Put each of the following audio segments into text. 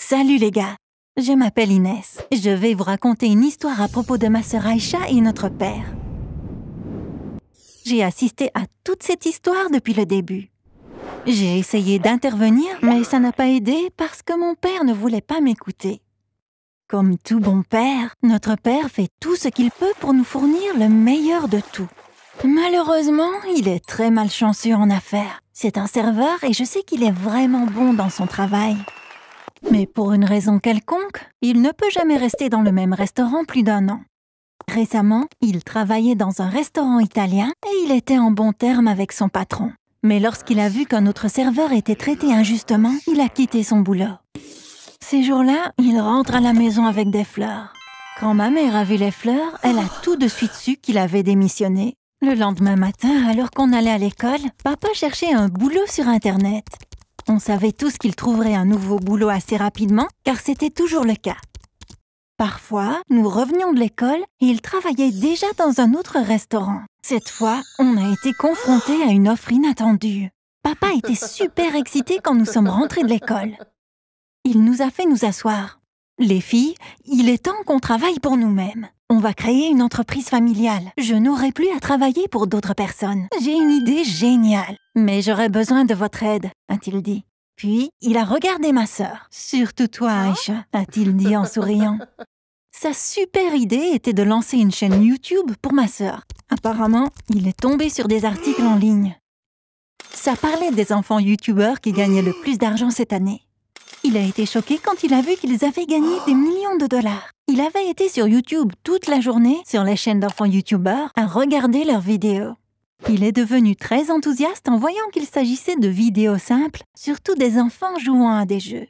Salut les gars, je m'appelle Inès. Je vais vous raconter une histoire à propos de ma sœur Aïcha et notre père. J'ai assisté à toute cette histoire depuis le début. J'ai essayé d'intervenir, mais ça n'a pas aidé parce que mon père ne voulait pas m'écouter. Comme tout bon père, notre père fait tout ce qu'il peut pour nous fournir le meilleur de tout. Malheureusement, il est très malchanceux en affaires. C'est un serveur et je sais qu'il est vraiment bon dans son travail. Mais pour une raison quelconque, il ne peut jamais rester dans le même restaurant plus d'1 an. Récemment, il travaillait dans un restaurant italien et il était en bon terme avec son patron. Mais lorsqu'il a vu qu'un autre serveur était traité injustement, il a quitté son boulot. Ces jours-là, il rentre à la maison avec des fleurs. Quand ma mère a vu les fleurs, elle a tout de suite su qu'il avait démissionné. Le lendemain matin, alors qu'on allait à l'école, papa cherchait un boulot sur Internet. On savait tous qu'il trouverait un nouveau boulot assez rapidement, car c'était toujours le cas. Parfois, nous revenions de l'école et il travaillait déjà dans un autre restaurant. Cette fois, on a été confrontés à une offre inattendue. Papa était super excité quand nous sommes rentrés de l'école. Il nous a fait nous asseoir. Les filles, il est temps qu'on travaille pour nous-mêmes. On va créer une entreprise familiale. Je n'aurai plus à travailler pour d'autres personnes. J'ai une idée géniale. Mais j'aurai besoin de votre aide, a-t-il dit. Puis, il a regardé ma sœur. Surtout toi, Aïcha, a-t-il dit en souriant. Sa super idée était de lancer une chaîne YouTube pour ma sœur. Apparemment, il est tombé sur des articles en ligne. Ça parlait des enfants YouTubeurs qui gagnaient le plus d'argent cette année. Il a été choqué quand il a vu qu'ils avaient gagné des millions de dollars. Il avait été sur YouTube toute la journée, sur les chaînes d'enfants YouTubeurs, à regarder leurs vidéos. Il est devenu très enthousiaste en voyant qu'il s'agissait de vidéos simples, surtout des enfants jouant à des jeux.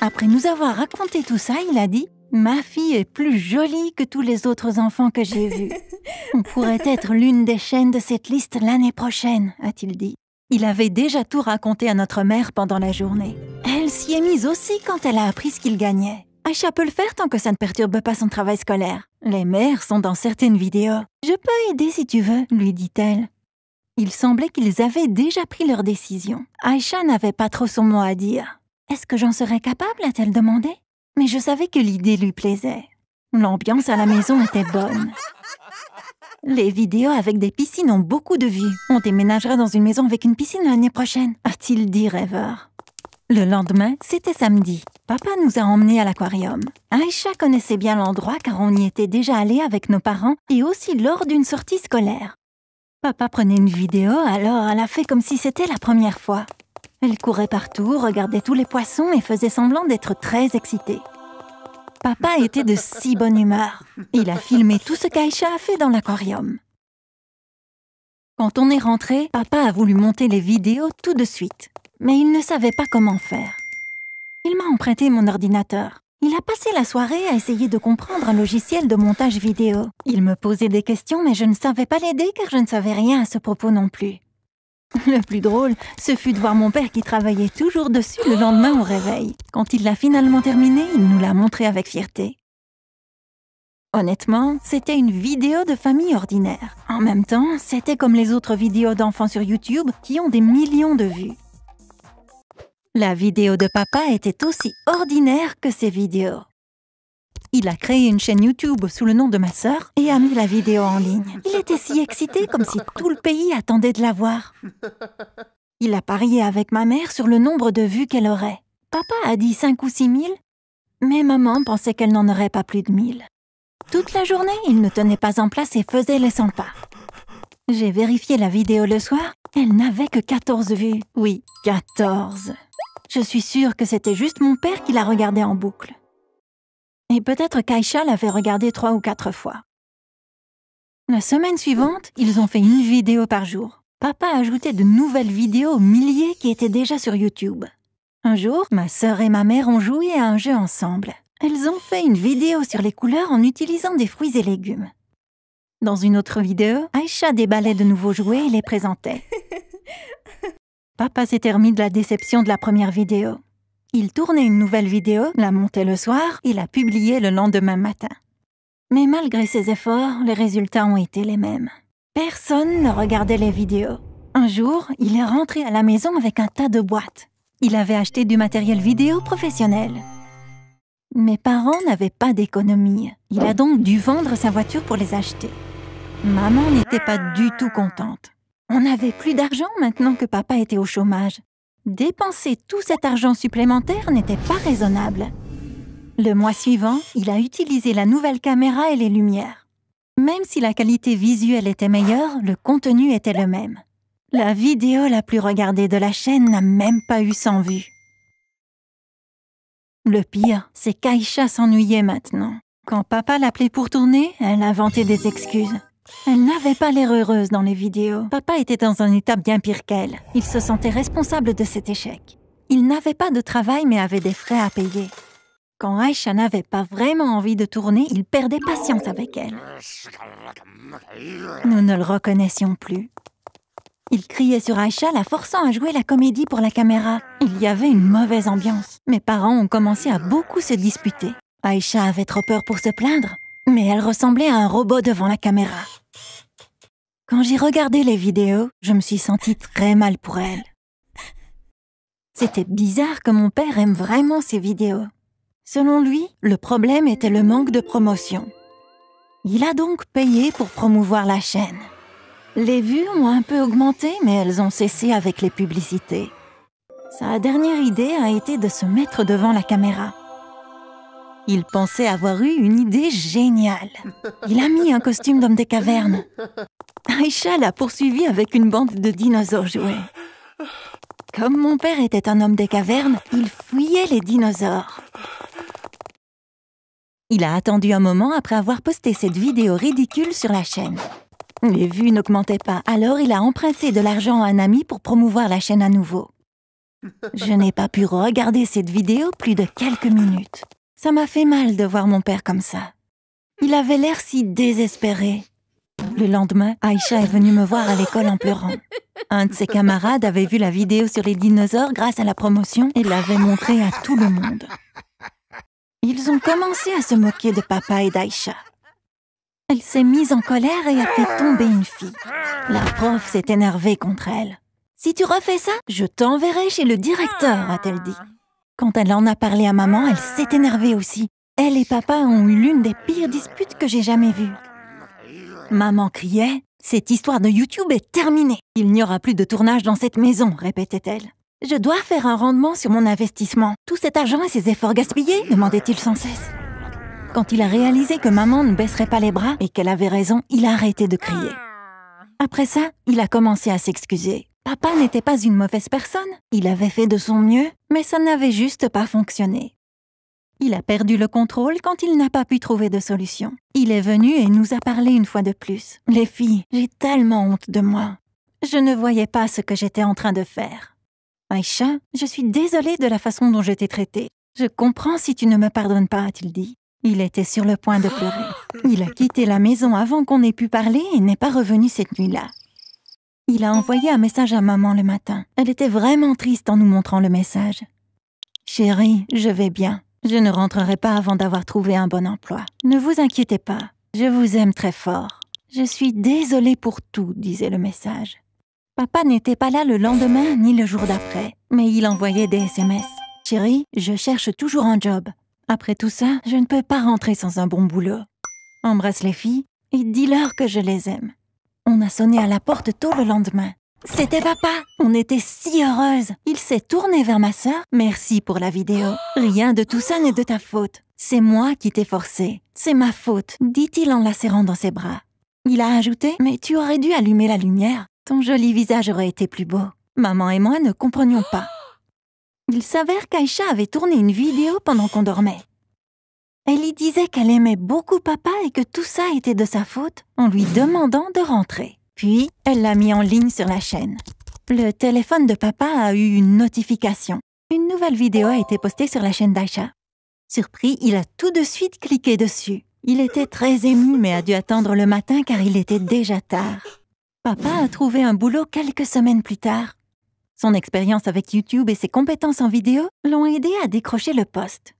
Après nous avoir raconté tout ça, il a dit « Ma fille est plus jolie que tous les autres enfants que j'ai vus. On pourrait être l'une des chaînes de cette liste l'année prochaine, a-t-il dit. » Il avait déjà tout raconté à notre mère pendant la journée. Elle s'y est mise aussi quand elle a appris ce qu'il gagnait. Aïcha peut le faire tant que ça ne perturbe pas son travail scolaire. Les mères sont dans certaines vidéos. « Je peux aider si tu veux, » lui dit-elle. Il semblait qu'ils avaient déjà pris leur décision. Aïcha n'avait pas trop son mot à dire. « Est-ce que j'en serais capable ?» a-t-elle demandé. Mais je savais que l'idée lui plaisait. L'ambiance à la maison était bonne. Les vidéos avec des piscines ont beaucoup de vues. On déménagera dans une maison avec une piscine l'année prochaine, a-t-il dit rêveur. Le lendemain, c'était samedi. Papa nous a emmenés à l'aquarium. Aïcha connaissait bien l'endroit car on y était déjà allé avec nos parents et aussi lors d'une sortie scolaire. Papa prenait une vidéo, alors elle a fait comme si c'était la première fois. Elle courait partout, regardait tous les poissons et faisait semblant d'être très excitée. Papa était de si bonne humeur. Il a filmé tout ce qu'Aïcha a fait dans l'aquarium. Quand on est rentré, papa a voulu monter les vidéos tout de suite. Mais il ne savait pas comment faire. Il m'a emprunté mon ordinateur. Il a passé la soirée à essayer de comprendre un logiciel de montage vidéo. Il me posait des questions, mais je ne savais pas l'aider car je ne savais rien à ce propos non plus. Le plus drôle, ce fut de voir mon père qui travaillait toujours dessus le lendemain au réveil. Quand il l'a finalement terminé, il nous l'a montré avec fierté. Honnêtement, c'était une vidéo de famille ordinaire. En même temps, c'était comme les autres vidéos d'enfants sur YouTube qui ont des millions de vues. La vidéo de papa était aussi ordinaire que ses vidéos. Il a créé une chaîne YouTube sous le nom de ma sœur et a mis la vidéo en ligne. Il était si excité comme si tout le pays attendait de la voir. Il a parié avec ma mère sur le nombre de vues qu'elle aurait. Papa a dit 5 ou 6 000, mais maman pensait qu'elle n'en aurait pas plus de 1000. Toute la journée, il ne tenait pas en place et faisait les 100 pas. J'ai vérifié la vidéo le soir, elle n'avait que 14 vues. Oui, 14. Je suis sûre que c'était juste mon père qui la regardait en boucle. Et peut-être qu'Aïcha l'avait regardé 3 ou 4 fois. La semaine suivante, ils ont fait une vidéo par jour. Papa ajoutait de nouvelles vidéos aux milliers qui étaient déjà sur YouTube. Un jour, ma sœur et ma mère ont joué à un jeu ensemble. Elles ont fait une vidéo sur les couleurs en utilisant des fruits et légumes. Dans une autre vidéo, Aïcha déballait de nouveaux jouets et les présentait. Papa s'était remis de la déception de la première vidéo. Il tournait une nouvelle vidéo, la montait le soir et la publiait le lendemain matin. Mais malgré ses efforts, les résultats ont été les mêmes. Personne ne regardait les vidéos. Un jour, il est rentré à la maison avec un tas de boîtes. Il avait acheté du matériel vidéo professionnel. Mes parents n'avaient pas d'économie. Il a donc dû vendre sa voiture pour les acheter. Maman n'était pas du tout contente. On n'avait plus d'argent maintenant que papa était au chômage. Dépenser tout cet argent supplémentaire n'était pas raisonnable. Le mois suivant, il a utilisé la nouvelle caméra et les lumières. Même si la qualité visuelle était meilleure, le contenu était le même. La vidéo la plus regardée de la chaîne n'a même pas eu 100 vues. Le pire, c'est qu'Aïcha s'ennuyait maintenant. Quand papa l'appelait pour tourner, elle inventait des excuses. Elle n'avait pas l'air heureuse dans les vidéos. Papa était dans un état bien pire qu'elle. Il se sentait responsable de cet échec. Il n'avait pas de travail mais avait des frais à payer. Quand Aïcha n'avait pas vraiment envie de tourner, il perdait patience avec elle. Nous ne le reconnaissions plus. Il criait sur Aïcha, la forçant à jouer la comédie pour la caméra. Il y avait une mauvaise ambiance. Mes parents ont commencé à beaucoup se disputer. Aïcha avait trop peur pour se plaindre, mais elle ressemblait à un robot devant la caméra. Quand j'ai regardé les vidéos, je me suis sentie très mal pour elle. C'était bizarre que mon père aime vraiment ces vidéos. Selon lui, le problème était le manque de promotion. Il a donc payé pour promouvoir la chaîne. Les vues ont un peu augmenté, mais elles ont cessé avec les publicités. Sa dernière idée a été de se mettre devant la caméra. Il pensait avoir eu une idée géniale. Il a mis un costume d'homme des cavernes. Aïcha l'a poursuivi avec une bande de dinosaures jouets. Comme mon père était un homme des cavernes, il fuyait les dinosaures. Il a attendu un moment après avoir posté cette vidéo ridicule sur la chaîne. Les vues n'augmentaient pas, alors il a emprunté de l'argent à un ami pour promouvoir la chaîne à nouveau. Je n'ai pas pu regarder cette vidéo plus de quelques minutes. Ça m'a fait mal de voir mon père comme ça. Il avait l'air si désespéré. Le lendemain, Aïcha est venue me voir à l'école en pleurant. Un de ses camarades avait vu la vidéo sur les dinosaures grâce à la promotion et l'avait montrée à tout le monde. Ils ont commencé à se moquer de papa et d'Aïcha. Elle s'est mise en colère et a fait tomber une fille. La prof s'est énervée contre elle. « Si tu refais ça, je t'enverrai chez le directeur », a-t-elle dit. Quand elle en a parlé à maman, elle s'est énervée aussi. Elle et papa ont eu l'une des pires disputes que j'ai jamais vues. Maman criait « Cette histoire de YouTube est terminée. Il n'y aura plus de tournage dans cette maison », répétait-elle. « Je dois faire un rendement sur mon investissement. Tout cet argent et ces efforts gaspillés ?» demandait-il sans cesse. Quand il a réalisé que maman ne baisserait pas les bras et qu'elle avait raison, il a arrêté de crier. Après ça, il a commencé à s'excuser. Papa n'était pas une mauvaise personne. Il avait fait de son mieux, mais ça n'avait juste pas fonctionné. Il a perdu le contrôle quand il n'a pas pu trouver de solution. Il est venu et nous a parlé une fois de plus. « Les filles, j'ai tellement honte de moi. Je ne voyais pas ce que j'étais en train de faire. Aïcha, je suis désolée de la façon dont je t'ai traitée. Je comprends si tu ne me pardonnes pas, a-t-il dit. Il était sur le point de pleurer. Il a quitté la maison avant qu'on ait pu parler et n'est pas revenu cette nuit-là. Il a envoyé un message à maman le matin. Elle était vraiment triste en nous montrant le message. « Chérie, je vais bien. Je ne rentrerai pas avant d'avoir trouvé un bon emploi. Ne vous inquiétez pas. Je vous aime très fort. Je suis désolée pour tout, » disait le message. Papa n'était pas là le lendemain ni le jour d'après, mais il envoyait des SMS. « Chérie, je cherche toujours un job. Après tout ça, je ne peux pas rentrer sans un bon boulot. Embrasse les filles et dis-leur que je les aime. » On a sonné à la porte tôt le lendemain. C'était papa. On était si heureuses. Il s'est tourné vers ma sœur. « Merci pour la vidéo. Rien de tout ça n'est de ta faute. C'est moi qui t'ai forcé. C'est ma faute, » dit-il en la serrant dans ses bras. Il a ajouté « Mais tu aurais dû allumer la lumière. Ton joli visage aurait été plus beau. » Maman et moi ne comprenions pas. Il s'avère qu'Aïcha avait tourné une vidéo pendant qu'on dormait. Elle y disait qu'elle aimait beaucoup papa et que tout ça était de sa faute en lui demandant de rentrer. Puis, elle l'a mis en ligne sur la chaîne. Le téléphone de papa a eu une notification. Une nouvelle vidéo a été postée sur la chaîne d'Aïcha. Surpris, il a tout de suite cliqué dessus. Il était très ému mais a dû attendre le matin car il était déjà tard. Papa a trouvé un boulot quelques semaines plus tard. Son expérience avec YouTube et ses compétences en vidéo l'ont aidé à décrocher le poste.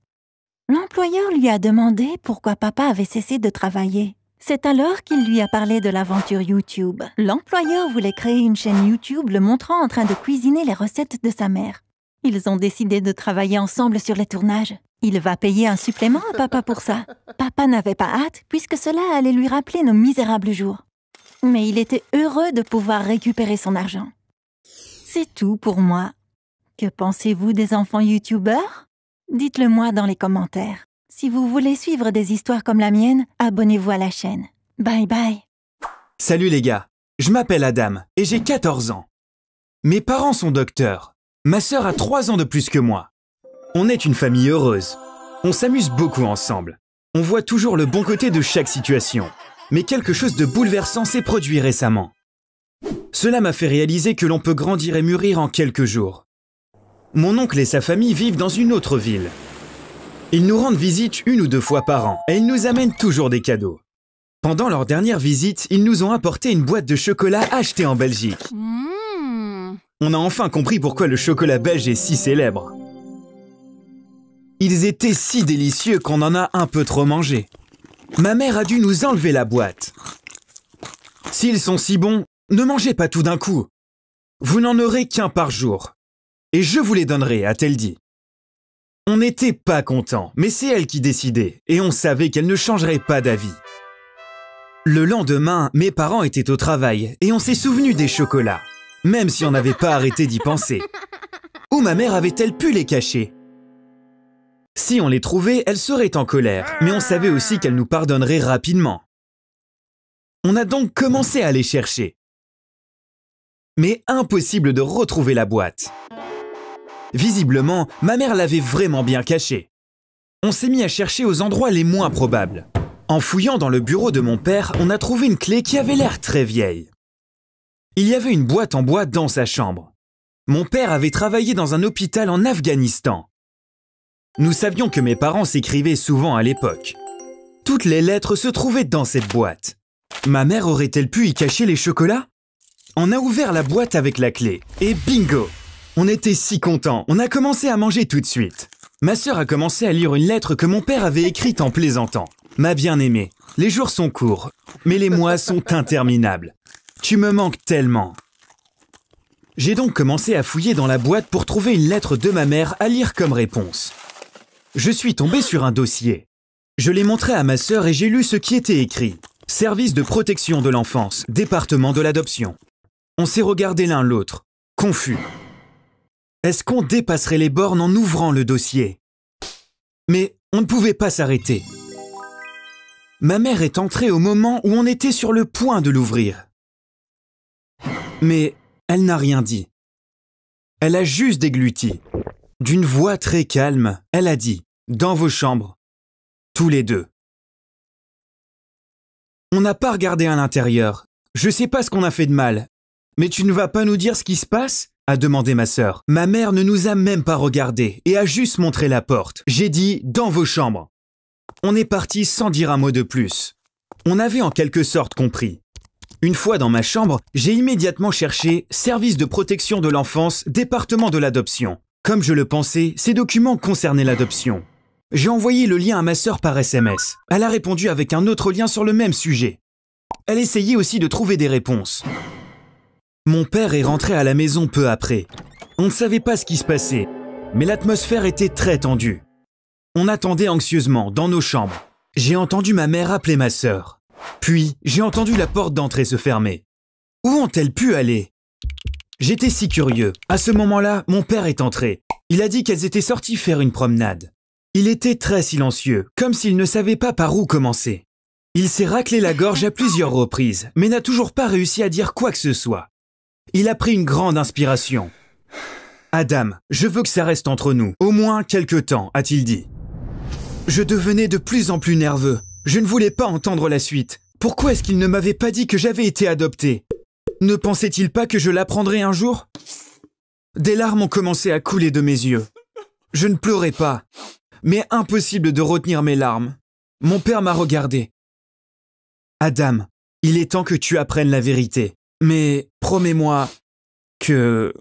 L'employeur lui a demandé pourquoi papa avait cessé de travailler. C'est alors qu'il lui a parlé de l'aventure YouTube. L'employeur voulait créer une chaîne YouTube le montrant en train de cuisiner les recettes de sa mère. Ils ont décidé de travailler ensemble sur les tournages. Il va payer un supplément à papa pour ça. Papa n'avait pas hâte puisque cela allait lui rappeler nos misérables jours. Mais il était heureux de pouvoir récupérer son argent. C'est tout pour moi. Que pensez-vous des enfants youtubeurs? Dites-le moi dans les commentaires. Si vous voulez suivre des histoires comme la mienne, abonnez-vous à la chaîne. Bye bye. Salut les gars, je m'appelle Adam et j'ai 14 ans. Mes parents sont docteurs. Ma sœur a 3 ans de plus que moi. On est une famille heureuse. On s'amuse beaucoup ensemble. On voit toujours le bon côté de chaque situation. Mais quelque chose de bouleversant s'est produit récemment. Cela m'a fait réaliser que l'on peut grandir et mûrir en quelques jours. Mon oncle et sa famille vivent dans une autre ville. Ils nous rendent visite 1 ou 2 fois par an et ils nous amènent toujours des cadeaux. Pendant leur dernière visite, ils nous ont apporté une boîte de chocolat achetée en Belgique. On a enfin compris pourquoi le chocolat belge est si célèbre. Ils étaient si délicieux qu'on en a un peu trop mangé. Ma mère a dû nous enlever la boîte. S'ils sont si bons, ne mangez pas tout d'un coup. Vous n'en aurez qu'un par jour. Et je vous les donnerai, a-t-elle dit. On n'était pas contents, mais c'est elle qui décidait, et on savait qu'elle ne changerait pas d'avis. Le lendemain, mes parents étaient au travail, et on s'est souvenu des chocolats, même si on n'avait pas arrêté d'y penser. Où ma mère avait-elle pu les cacher? Si on les trouvait, elle serait en colère, mais on savait aussi qu'elle nous pardonnerait rapidement. On a donc commencé à les chercher. Mais impossible de retrouver la boîte. Visiblement, ma mère l'avait vraiment bien cachée. On s'est mis à chercher aux endroits les moins probables. En fouillant dans le bureau de mon père, on a trouvé une clé qui avait l'air très vieille. Il y avait une boîte en bois dans sa chambre. Mon père avait travaillé dans un hôpital en Afghanistan. Nous savions que mes parents s'écrivaient souvent à l'époque. Toutes les lettres se trouvaient dans cette boîte. Ma mère aurait-elle pu y cacher les chocolats? On a ouvert la boîte avec la clé, et bingo! On était si contents, on a commencé à manger tout de suite. Ma sœur a commencé à lire une lettre que mon père avait écrite en plaisantant. Ma bien-aimée, les jours sont courts, mais les mois sont interminables. Tu me manques tellement. J'ai donc commencé à fouiller dans la boîte pour trouver une lettre de ma mère à lire comme réponse. Je suis tombé sur un dossier. Je l'ai montré à ma sœur et j'ai lu ce qui était écrit. Service de protection de l'enfance, département de l'adoption. On s'est regardé l'un l'autre, confus. Est-ce qu'on dépasserait les bornes en ouvrant le dossier? Mais on ne pouvait pas s'arrêter. Ma mère est entrée au moment où on était sur le point de l'ouvrir. Mais elle n'a rien dit. Elle a juste dégluti. D'une voix très calme, elle a dit « Dans vos chambres, tous les deux ». On n'a pas regardé à l'intérieur. Je sais pas ce qu'on a fait de mal. Mais tu ne vas pas nous dire ce qui se passe? A demandé ma sœur. Ma mère ne nous a même pas regardé et a juste montré la porte. J'ai dit « Dans vos chambres ». On est parti sans dire un mot de plus. On avait en quelque sorte compris. Une fois dans ma chambre, j'ai immédiatement cherché « Service de protection de l'enfance, département de l'adoption ». Comme je le pensais, ces documents concernaient l'adoption. J'ai envoyé le lien à ma sœur par SMS. Elle a répondu avec un autre lien sur le même sujet. Elle essayait aussi de trouver des réponses. Mon père est rentré à la maison peu après. On ne savait pas ce qui se passait, mais l'atmosphère était très tendue. On attendait anxieusement dans nos chambres. J'ai entendu ma mère appeler ma sœur. Puis, j'ai entendu la porte d'entrée se fermer. Où ont-elles pu aller? J'étais si curieux. À ce moment-là, mon père est entré. Il a dit qu'elles étaient sorties faire une promenade. Il était très silencieux, comme s'il ne savait pas par où commencer. Il s'est raclé la gorge à plusieurs reprises, mais n'a toujours pas réussi à dire quoi que ce soit. Il a pris une grande inspiration. « Adam, je veux que ça reste entre nous, au moins quelque temps, a-t-il dit. » Je devenais de plus en plus nerveux. Je ne voulais pas entendre la suite. Pourquoi est-ce qu'il ne m'avait pas dit que j'avais été adopté? Ne pensait-il pas que je l'apprendrais un jour? Des larmes ont commencé à couler de mes yeux. Je ne pleurais pas, mais impossible de retenir mes larmes. Mon père m'a regardé. « Adam, il est temps que tu apprennes la vérité. Mais promets-moi que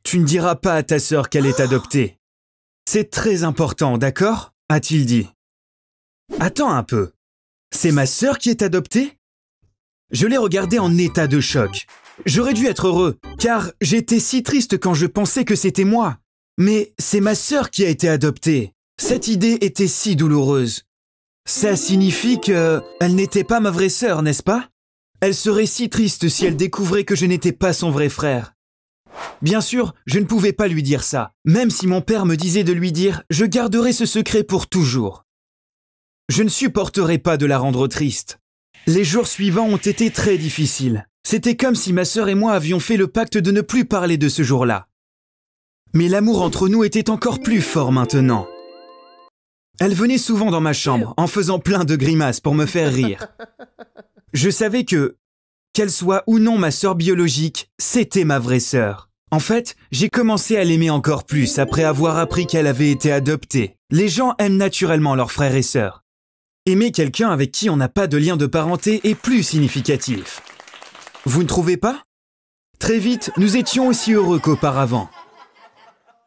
tu ne diras pas à ta sœur qu'elle est adoptée. C'est très important, d'accord ?» a-t-il dit. « Attends un peu. C'est ma sœur qui est adoptée ?» Je l'ai regardé en état de choc. J'aurais dû être heureux, car j'étais si triste quand je pensais que c'était moi. Mais c'est ma sœur qui a été adoptée. Cette idée était si douloureuse. Ça signifie qu'elle n'était pas ma vraie sœur, n'est-ce pas? Elle serait si triste si elle découvrait que je n'étais pas son vrai frère. Bien sûr, je ne pouvais pas lui dire ça, même si mon père me disait de lui dire « Je garderai ce secret pour toujours ». Je ne supporterais pas de la rendre triste. Les jours suivants ont été très difficiles. C'était comme si ma sœur et moi avions fait le pacte de ne plus parler de ce jour-là. Mais l'amour entre nous était encore plus fort maintenant. Elle venait souvent dans ma chambre en faisant plein de grimaces pour me faire rire. Je savais que, qu'elle soit ou non ma sœur biologique, c'était ma vraie sœur. En fait, j'ai commencé à l'aimer encore plus après avoir appris qu'elle avait été adoptée. Les gens aiment naturellement leurs frères et sœurs. Aimer quelqu'un avec qui on n'a pas de lien de parenté est plus significatif. Vous ne trouvez pas? Très vite, nous étions aussi heureux qu'auparavant.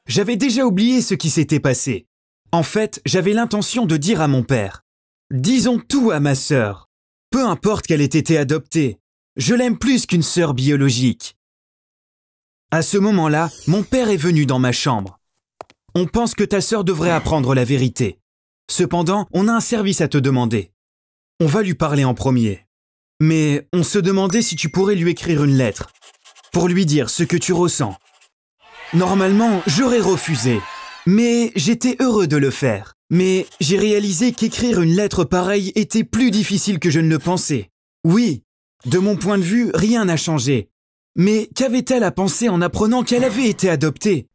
J'avais déjà oublié ce qui s'était passé. En fait, j'avais l'intention de dire à mon père « Disons tout à ma sœur. Peu importe qu'elle ait été adoptée, je l'aime plus qu'une sœur biologique. » À ce moment-là, mon père est venu dans ma chambre. « On pense que ta sœur devrait apprendre la vérité. Cependant, on a un service à te demander. On va lui parler en premier. Mais on se demandait si tu pourrais lui écrire une lettre, pour lui dire ce que tu ressens. Normalement, j'aurais refusé. Mais j'étais heureux de le faire. Mais j'ai réalisé qu'écrire une lettre pareille était plus difficile que je ne le pensais. Oui, de mon point de vue, rien n'a changé. Mais qu'avait-elle à penser en apprenant qu'elle avait été adoptée?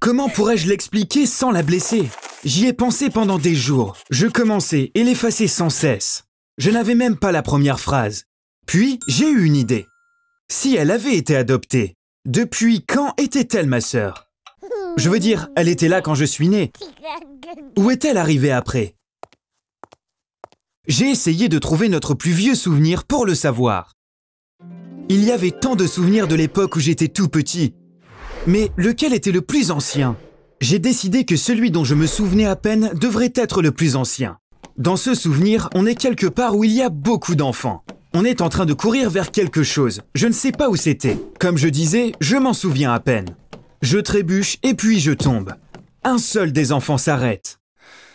Comment pourrais-je l'expliquer sans la blesser? J'y ai pensé pendant des jours. Je commençais et l'effaçais sans cesse. Je n'avais même pas la première phrase. Puis, j'ai eu une idée. Si elle avait été adoptée, depuis quand était-elle ma sœur? Je veux dire, elle était là quand je suis né. Où est-elle arrivée après? J'ai essayé de trouver notre plus vieux souvenir pour le savoir. Il y avait tant de souvenirs de l'époque où j'étais tout petit. Mais lequel était le plus ancien? J'ai décidé que celui dont je me souvenais à peine devrait être le plus ancien. Dans ce souvenir, on est quelque part où il y a beaucoup d'enfants. On est en train de courir vers quelque chose. Je ne sais pas où c'était. Comme je disais, je m'en souviens à peine. Je trébuche et puis je tombe. Un seul des enfants s'arrête.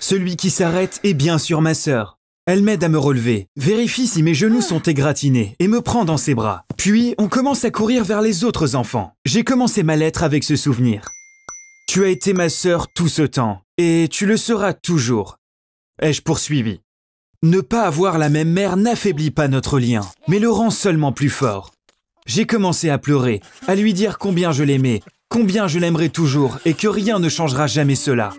Celui qui s'arrête est bien sûr ma sœur. Elle m'aide à me relever, vérifie si mes genoux sont égratignés et me prend dans ses bras. Puis, on commence à courir vers les autres enfants. J'ai commencé ma lettre avec ce souvenir. Tu as été ma sœur tout ce temps, et tu le seras toujours. Ai-je poursuivi. Ne pas avoir la même mère n'affaiblit pas notre lien, mais le rend seulement plus fort. J'ai commencé à pleurer, à lui dire combien je l'aimais, combien je l'aimerais toujours et que rien ne changera jamais cela.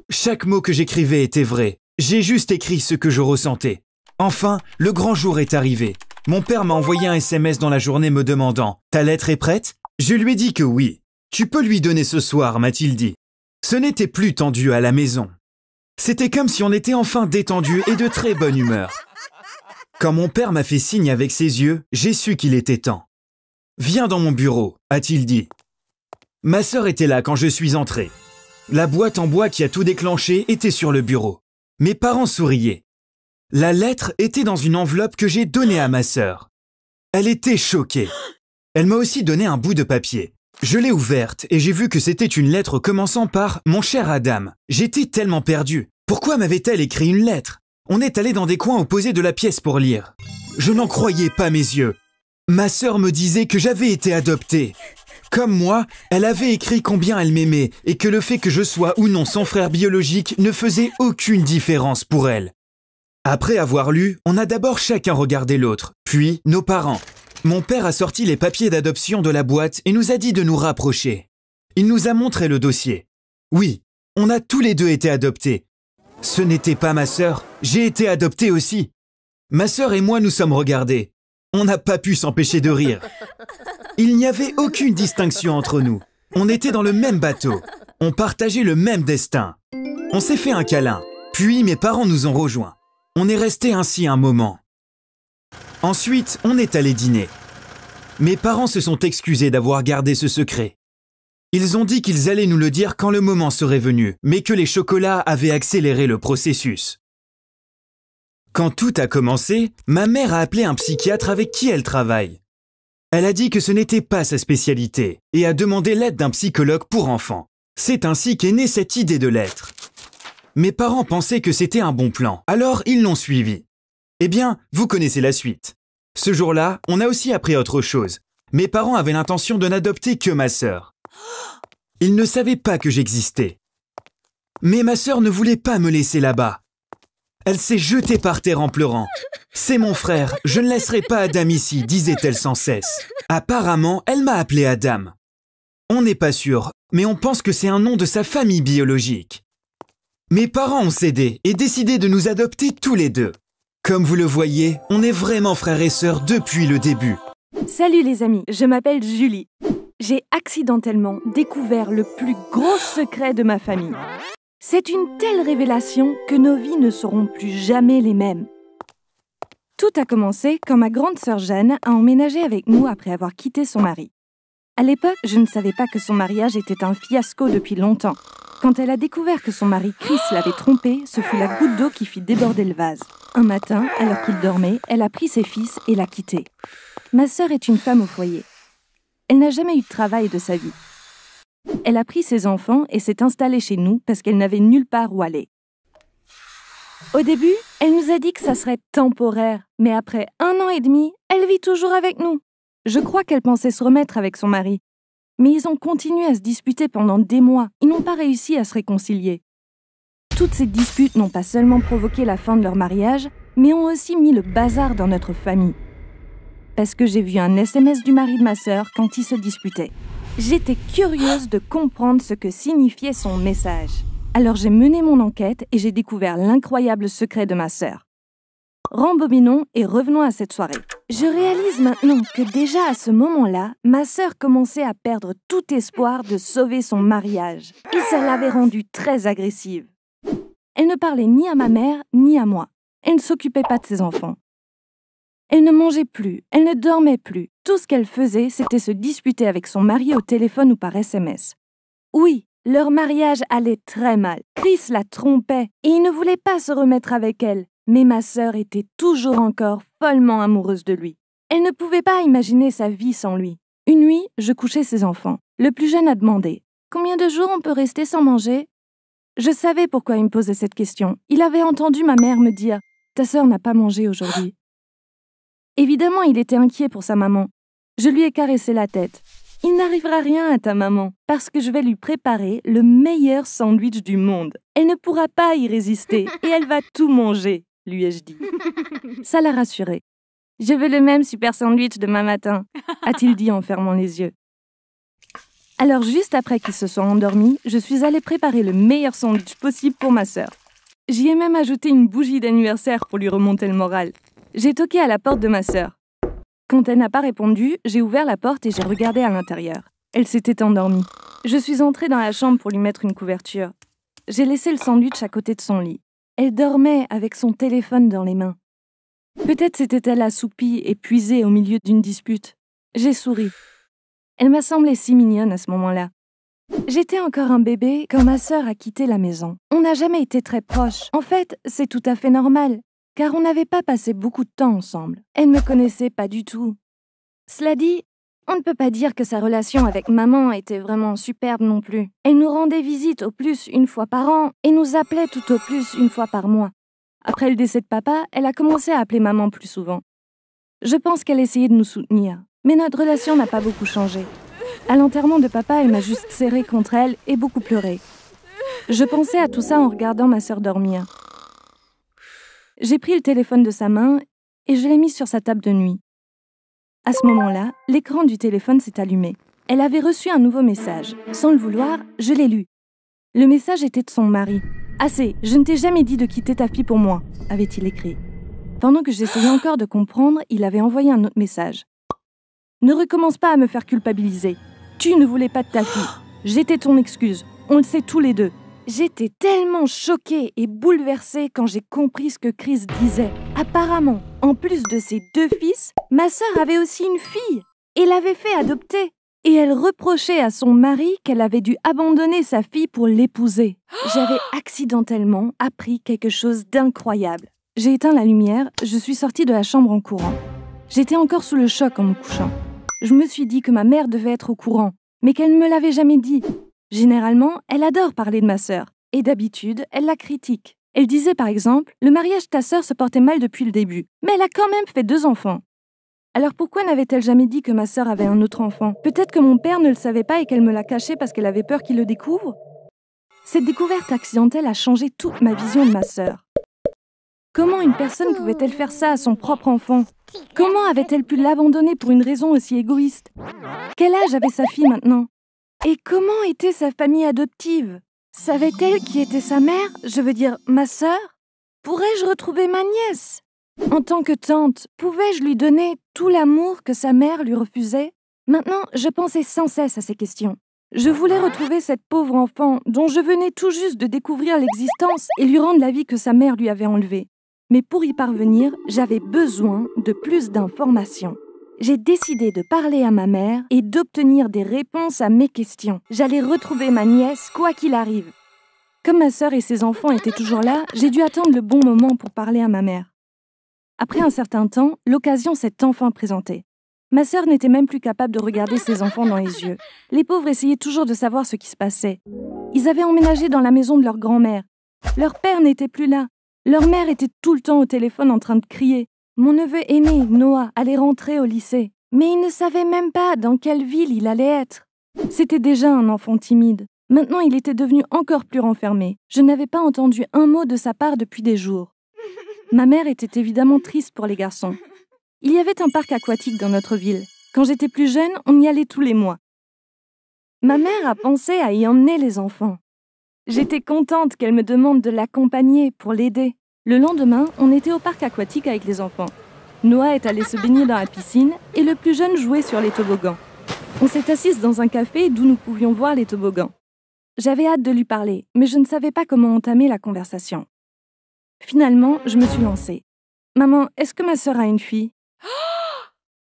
Chaque mot que j'écrivais était vrai. J'ai juste écrit ce que je ressentais. Enfin, le grand jour est arrivé. Mon père m'a envoyé un SMS dans la journée me demandant « Ta lettre est prête ?» Je lui ai dit que oui. « Tu peux lui donner ce soir », m'a-t-il dit. Ce n'était plus tendu à la maison. C'était comme si on était enfin détendu et de très bonne humeur. Quand mon père m'a fait signe avec ses yeux, j'ai su qu'il était temps. « Viens dans mon bureau », a-t-il dit. Ma sœur était là quand je suis entré. La boîte en bois qui a tout déclenché était sur le bureau. Mes parents souriaient. La lettre était dans une enveloppe que j'ai donnée à ma sœur. Elle était choquée. Elle m'a aussi donné un bout de papier. Je l'ai ouverte et j'ai vu que c'était une lettre commençant par « Mon cher Adam ». J'étais tellement perdu. Pourquoi m'avait-elle écrit une lettre? On est allé dans des coins opposés de la pièce pour lire. Je n'en croyais pas mes yeux. Ma sœur me disait que j'avais été adopté. Comme moi, elle avait écrit combien elle m'aimait et que le fait que je sois ou non son frère biologique ne faisait aucune différence pour elle. Après avoir lu, on a d'abord chacun regardé l'autre, puis nos parents. Mon père a sorti les papiers d'adoption de la boîte et nous a dit de nous rapprocher. Il nous a montré le dossier. Oui, on a tous les deux été adoptés. Ce n'était pas ma sœur, j'ai été adopté aussi. Ma sœur et moi nous sommes regardés. On n'a pas pu s'empêcher de rire. Il n'y avait aucune distinction entre nous. On était dans le même bateau. On partageait le même destin. On s'est fait un câlin. Puis mes parents nous ont rejoints. On est resté ainsi un moment. Ensuite, on est allé dîner. Mes parents se sont excusés d'avoir gardé ce secret. Ils ont dit qu'ils allaient nous le dire quand le moment serait venu, mais que les chocolats avaient accéléré le processus. Quand tout a commencé, ma mère a appelé un psychiatre avec qui elle travaille. Elle a dit que ce n'était pas sa spécialité et a demandé l'aide d'un psychologue pour enfants. C'est ainsi qu'est née cette idée de lettre. Mes parents pensaient que c'était un bon plan, alors ils l'ont suivi. Eh bien, vous connaissez la suite. Ce jour-là, on a aussi appris autre chose. Mes parents avaient l'intention de n'adopter que ma sœur. Ils ne savaient pas que j'existais. Mais ma sœur ne voulait pas me laisser là-bas. Elle s'est jetée par terre en pleurant. « C'est mon frère, je ne laisserai pas Adam ici », disait-elle sans cesse. Apparemment, elle m'a appelé Adam. On n'est pas sûr, mais on pense que c'est un nom de sa famille biologique. Mes parents ont cédé et décidé de nous adopter tous les deux. Comme vous le voyez, on est vraiment frères et sœurs depuis le début. Salut les amis, je m'appelle Julie. J'ai accidentellement découvert le plus gros secret de ma famille. C'est une telle révélation que nos vies ne seront plus jamais les mêmes. Tout a commencé quand ma grande sœur Jeanne a emménagé avec nous après avoir quitté son mari. À l'époque, je ne savais pas que son mariage était un fiasco depuis longtemps. Quand elle a découvert que son mari Chris l'avait trompée, ce fut la goutte d'eau qui fit déborder le vase. Un matin, alors qu'il dormait, elle a pris ses fils et l'a quitté. Ma sœur est une femme au foyer. Elle n'a jamais eu de travail de sa vie. Elle a pris ses enfants et s'est installée chez nous parce qu'elle n'avait nulle part où aller. Au début, elle nous a dit que ça serait temporaire, mais après 1 an et demi, elle vit toujours avec nous. Je crois qu'elle pensait se remettre avec son mari. Mais ils ont continué à se disputer pendant des mois. Ils n'ont pas réussi à se réconcilier. Toutes ces disputes n'ont pas seulement provoqué la fin de leur mariage, mais ont aussi mis le bazar dans notre famille. Parce que j'ai vu un SMS du mari de ma sœur quand ils se disputaient. J'étais curieuse de comprendre ce que signifiait son message. Alors j'ai mené mon enquête et j'ai découvert l'incroyable secret de ma sœur. Rembobinons et revenons à cette soirée. Je réalise maintenant que déjà à ce moment-là, ma sœur commençait à perdre tout espoir de sauver son mariage. Et ça l'avait rendue très agressive. Elle ne parlait ni à ma mère, ni à moi. Elle ne s'occupait pas de ses enfants. Elle ne mangeait plus, elle ne dormait plus. Tout ce qu'elle faisait, c'était se disputer avec son mari au téléphone ou par SMS. Oui, leur mariage allait très mal. Chris la trompait et il ne voulait pas se remettre avec elle. Mais ma sœur était toujours encore follement amoureuse de lui. Elle ne pouvait pas imaginer sa vie sans lui. Une nuit, je couchais ses enfants. Le plus jeune a demandé « Combien de jours on peut rester sans manger ?» Je savais pourquoi il me posait cette question. Il avait entendu ma mère me dire « Ta sœur n'a pas mangé aujourd'hui. » Évidemment, il était inquiet pour sa maman. Je lui ai caressé la tête. « Il n'arrivera rien à ta maman, parce que je vais lui préparer le meilleur sandwich du monde. Elle ne pourra pas y résister et elle va tout manger. » lui ai-je dit. Ça l'a rassuré. « Je veux le même super sandwich demain matin », a-t-il dit en fermant les yeux. Alors juste après qu'il se soit endormi, je suis allée préparer le meilleur sandwich possible pour ma sœur. J'y ai même ajouté une bougie d'anniversaire pour lui remonter le moral. J'ai toqué à la porte de ma sœur. Quand elle n'a pas répondu, j'ai ouvert la porte et j'ai regardé à l'intérieur. Elle s'était endormie. Je suis entrée dans la chambre pour lui mettre une couverture. J'ai laissé le sandwich à côté de son lit. Elle dormait avec son téléphone dans les mains. Peut-être s'était-elle assoupie, épuisée au milieu d'une dispute. J'ai souri. Elle m'a semblé si mignonne à ce moment-là. J'étais encore un bébé quand ma sœur a quitté la maison. On n'a jamais été très proches. En fait, c'est tout à fait normal, car on n'avait pas passé beaucoup de temps ensemble. Elle ne me connaissait pas du tout. Cela dit, on ne peut pas dire que sa relation avec maman était vraiment superbe non plus. Elle nous rendait visite au plus 1 fois par an et nous appelait tout au plus 1 fois par mois. Après le décès de papa, elle a commencé à appeler maman plus souvent. Je pense qu'elle essayait de nous soutenir, mais notre relation n'a pas beaucoup changé. À l'enterrement de papa, elle m'a juste serrée contre elle et beaucoup pleuré. Je pensais à tout ça en regardant ma sœur dormir. J'ai pris le téléphone de sa main et je l'ai mis sur sa table de nuit. À ce moment-là, l'écran du téléphone s'est allumé. Elle avait reçu un nouveau message. Sans le vouloir, je l'ai lu. Le message était de son mari. « Assez, je ne t'ai jamais dit de quitter ta fille pour moi », avait-il écrit. Pendant que j'essayais encore de comprendre, il avait envoyé un autre message. « Ne recommence pas à me faire culpabiliser. Tu ne voulais pas de ta fille. J'étais ton excuse. On le sait tous les deux. » J'étais tellement choquée et bouleversée quand j'ai compris ce que Chris disait. Apparemment, en plus de ses 2 fils, ma sœur avait aussi une fille et l'avait fait adopter. Et elle reprochait à son mari qu'elle avait dû abandonner sa fille pour l'épouser. J'avais accidentellement appris quelque chose d'incroyable. J'ai éteint la lumière, je suis sortie de la chambre en courant. J'étais encore sous le choc en me couchant. Je me suis dit que ma mère devait être au courant, mais qu'elle ne me l'avait jamais dit. Généralement, elle adore parler de ma sœur, et d'habitude, elle la critique. Elle disait par exemple « Le mariage de ta sœur se portait mal depuis le début, mais elle a quand même fait 2 enfants. » Alors pourquoi n'avait-elle jamais dit que ma sœur avait un autre enfant? Peut-être que mon père ne le savait pas et qu'elle me l'a caché parce qu'elle avait peur qu'il le découvre? Cette découverte accidentelle a changé toute ma vision de ma sœur. Comment une personne pouvait-elle faire ça à son propre enfant? Comment avait-elle pu l'abandonner pour une raison aussi égoïste? Quel âge avait sa fille maintenant? Et comment était sa famille adoptive? Savait-elle qui était sa mère? Je veux dire, ma sœur? Pourrais-je retrouver ma nièce? En tant que tante, pouvais-je lui donner tout l'amour que sa mère lui refusait? Maintenant, je pensais sans cesse à ces questions. Je voulais retrouver cette pauvre enfant dont je venais tout juste de découvrir l'existence et lui rendre la vie que sa mère lui avait enlevée. Mais pour y parvenir, j'avais besoin de plus d'informations. J'ai décidé de parler à ma mère et d'obtenir des réponses à mes questions. J'allais retrouver ma nièce, quoi qu'il arrive. Comme ma sœur et ses enfants étaient toujours là, j'ai dû attendre le bon moment pour parler à ma mère. Après un certain temps, l'occasion s'est enfin présentée. Ma sœur n'était même plus capable de regarder ses enfants dans les yeux. Les pauvres essayaient toujours de savoir ce qui se passait. Ils avaient emménagé dans la maison de leur grand-mère. Leur père n'était plus là. Leur mère était tout le temps au téléphone en train de crier. Mon neveu aîné, Noah, allait rentrer au lycée. Mais il ne savait même pas dans quelle ville il allait être. C'était déjà un enfant timide. Maintenant, il était devenu encore plus renfermé. Je n'avais pas entendu un mot de sa part depuis des jours. Ma mère était évidemment triste pour les garçons. Il y avait un parc aquatique dans notre ville. Quand j'étais plus jeune, on y allait tous les mois. Ma mère a pensé à y emmener les enfants. J'étais contente qu'elle me demande de l'accompagner pour l'aider. Le lendemain, on était au parc aquatique avec les enfants. Noah est allé se baigner dans la piscine et le plus jeune jouait sur les toboggans. On s'est assis dans un café d'où nous pouvions voir les toboggans. J'avais hâte de lui parler, mais je ne savais pas comment entamer la conversation. Finalement, je me suis lancée. « Maman, est-ce que ma sœur a une fille ?»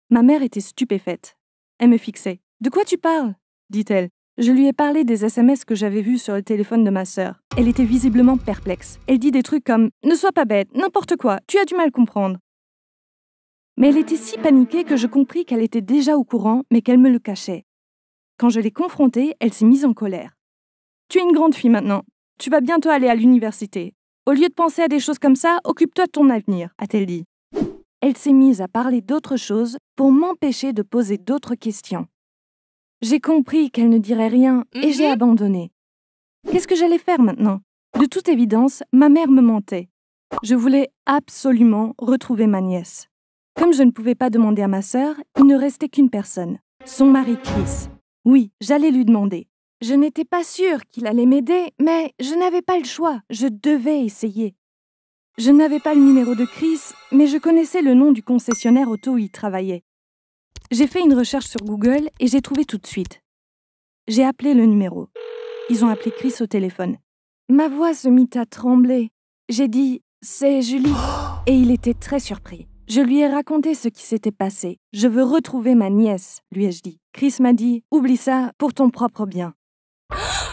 Ma mère était stupéfaite. Elle me fixait. « De quoi tu parles ?» dit-elle. Je lui ai parlé des SMS que j'avais vus sur le téléphone de ma sœur. Elle était visiblement perplexe. Elle dit des trucs comme « Ne sois pas bête, n'importe quoi, tu as du mal à comprendre. » Mais elle était si paniquée que je compris qu'elle était déjà au courant, mais qu'elle me le cachait. Quand je l'ai confrontée, elle s'est mise en colère. « Tu es une grande fille maintenant. Tu vas bientôt aller à l'université. Au lieu de penser à des choses comme ça, occupe-toi de ton avenir, a-t-elle dit. Elle s'est mise à parler d'autre chose pour m'empêcher de poser d'autres questions. J'ai compris qu'elle ne dirait rien et j'ai abandonné. Qu'est-ce que j'allais faire maintenant? De toute évidence, ma mère me mentait. Je voulais absolument retrouver ma nièce. Comme je ne pouvais pas demander à ma sœur, il ne restait qu'une personne, son mari Chris. Oui, j'allais lui demander. Je n'étais pas sûre qu'il allait m'aider, mais je n'avais pas le choix, je devais essayer. Je n'avais pas le numéro de Chris, mais je connaissais le nom du concessionnaire auto où il travaillait. J'ai fait une recherche sur Google et j'ai trouvé tout de suite. J'ai appelé le numéro. Ils ont appelé Chris au téléphone. Ma voix se mit à trembler. J'ai dit « C'est Julie » et il était très surpris. Je lui ai raconté ce qui s'était passé. « Je veux retrouver ma nièce », lui ai-je dit. Chris m'a dit « Oublie ça pour ton propre bien ».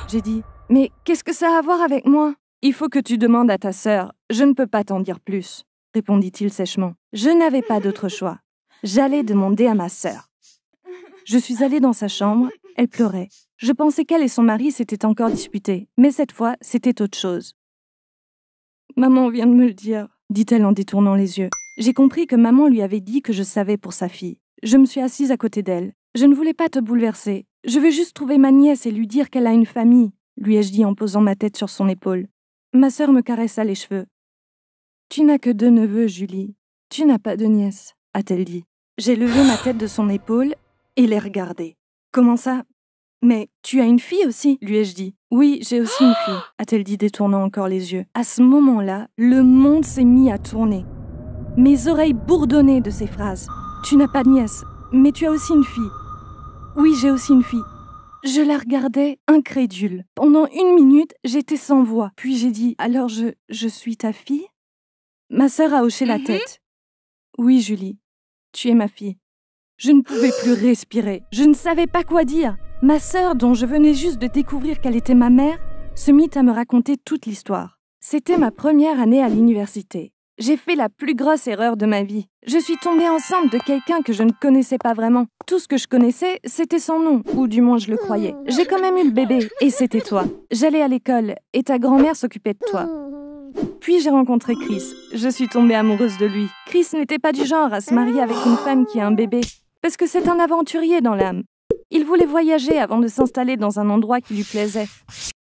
J'ai dit « Mais qu'est-ce que ça a à voir avec moi ?»« Il faut que tu demandes à ta sœur. Je ne peux pas t'en dire plus, » répondit-il sèchement. Je n'avais pas d'autre choix. J'allais demander à ma sœur. Je suis allée dans sa chambre. Elle pleurait. Je pensais qu'elle et son mari s'étaient encore disputés, mais cette fois, c'était autre chose. « Maman vient de me le dire, » dit-elle en détournant les yeux. J'ai compris que maman lui avait dit que je savais pour sa fille. Je me suis assise à côté d'elle. Je ne voulais pas te bouleverser. Je veux juste trouver ma nièce et lui dire qu'elle a une famille, lui ai-je dit en posant ma tête sur son épaule. Ma sœur me caressa les cheveux. Tu n'as que 2 neveux, Julie. Tu n'as pas de nièce, a-t-elle dit. J'ai levé ma tête de son épaule et l'ai regardée. Comment ça? Mais tu as une fille aussi, lui ai-je dit. Oui, j'ai aussi une fille, a-t-elle dit détournant encore les yeux. À ce moment-là, le monde s'est mis à tourner. Mes oreilles bourdonnaient de ces phrases. Tu n'as pas de nièce, mais tu as aussi une fille. Oui, j'ai aussi une fille. Je la regardais incrédule. Pendant 1 minute, j'étais sans voix. Puis j'ai dit « Alors je suis ta fille ?» Ma sœur a hoché la tête. « Oui, Julie, tu es ma fille. » Je ne pouvais plus respirer. Je ne savais pas quoi dire. Ma sœur, dont je venais juste de découvrir qu'elle était ma mère, se mit à me raconter toute l'histoire. C'était ma première année à l'université. J'ai fait la plus grosse erreur de ma vie. Je suis tombée enceinte de quelqu'un que je ne connaissais pas vraiment. Tout ce que je connaissais, c'était son nom, ou du moins je le croyais. J'ai quand même eu le bébé, et c'était toi. J'allais à l'école, et ta grand-mère s'occupait de toi. Puis j'ai rencontré Chris. Je suis tombée amoureuse de lui. Chris n'était pas du genre à se marier avec une femme qui a un bébé, parce que c'est un aventurier dans l'âme. Il voulait voyager avant de s'installer dans un endroit qui lui plaisait.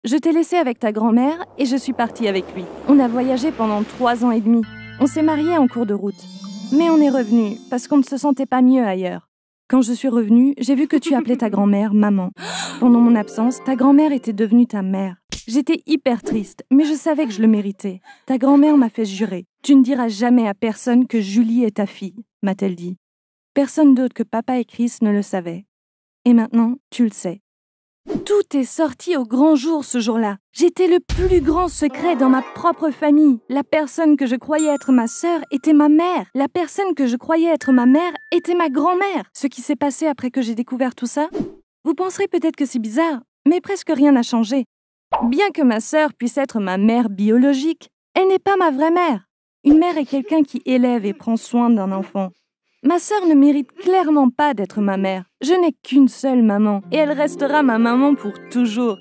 Je t'ai laissé avec ta grand-mère et je suis partie avec lui. On a voyagé pendant 3 ans et demi. On s'est mariés en cours de route. Mais on est revenus parce qu'on ne se sentait pas mieux ailleurs. Quand je suis revenue, j'ai vu que tu appelais ta grand-mère maman. Pendant mon absence, ta grand-mère était devenue ta mère. J'étais hyper triste, mais je savais que je le méritais. Ta grand-mère m'a fait jurer. Tu ne diras jamais à personne que Julie est ta fille, m'a-t-elle dit. Personne d'autre que papa et Chris ne le savait. Et maintenant, tu le sais. Tout est sorti au grand jour ce jour-là. J'étais le plus grand secret dans ma propre famille. La personne que je croyais être ma sœur était ma mère. La personne que je croyais être ma mère était ma grand-mère. Ce qui s'est passé après que j'ai découvert tout ça, vous penserez peut-être que c'est bizarre, mais presque rien n'a changé. Bien que ma sœur puisse être ma mère biologique, elle n'est pas ma vraie mère. Une mère est quelqu'un qui élève et prend soin d'un enfant. Ma sœur ne mérite clairement pas d'être ma mère. Je n'ai qu'une seule maman, et elle restera ma maman pour toujours.